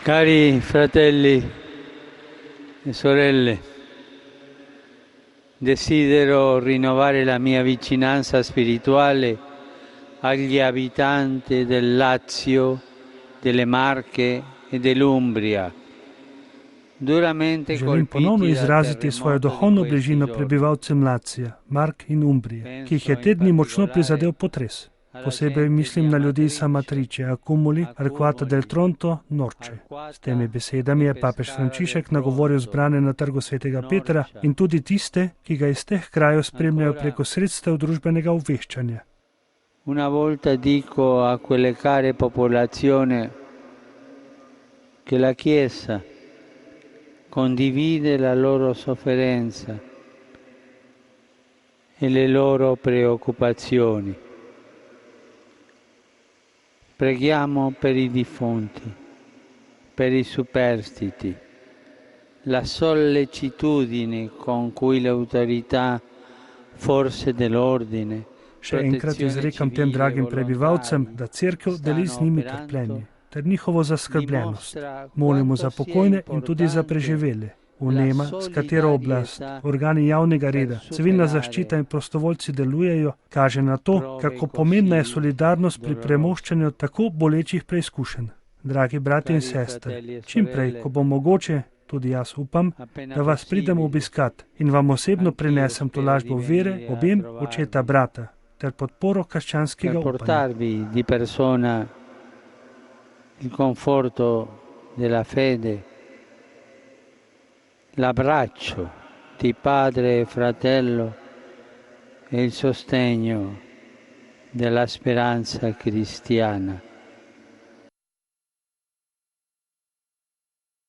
Cari fratelli e sorelle, desidero rinnovare la mia vicinanza spirituale agli abitanti del Lazio, delle Marche e dell'Umbria, duramente Želim ponovno colpiti dal izraziti svojo terremoto di duhovno questi bližino giorni. prebivalcem Lacija, Mark in Umbrije, ki jih je te dni močno prizadel potres. Posebej mislim na ljudi iz Amatrice, Akumuli, Arquata del Tronto, Norče. S temi besedami je papež Frančišek nagovoril zbrane na trgu svetega Petra in tudi tiste, ki ga iz teh krajev spremljajo preko sredstev družbenega obveščanja. Una volta dico a quelle care popolazioni che la Chiesa condivide la loro sofferenza e le loro preoccupazioni. Preghiamo per i defunti, per i superstiti, la sollecitudine con cui le autorità, forze dell'ordine, Še enkrat izrekam tem dragim prebivalcem, da cerkev deli z njimi trpljenje ter njihovo zaskrbljenost. Molimo za pokojne in tudi za preživele. Vnema, s katero oblast, organi javnega reda, civilna zaščita in prostovoljci delujejo, kaže na to, kako pomembna je solidarnost pri premoščanju tako bolečih preizkušenj. Dragi brati in sestre, čim prej, ko bo mogoče, tudi jaz upam, da vas pridem obiskat in vam osebno prinesem tolažbo vere, objem očeta brata ter podporo krščanskega per upanja. portarvi di persona il conforto della fede, l'abbraccio di padre e fratello e il sostegno della speranza cristiana.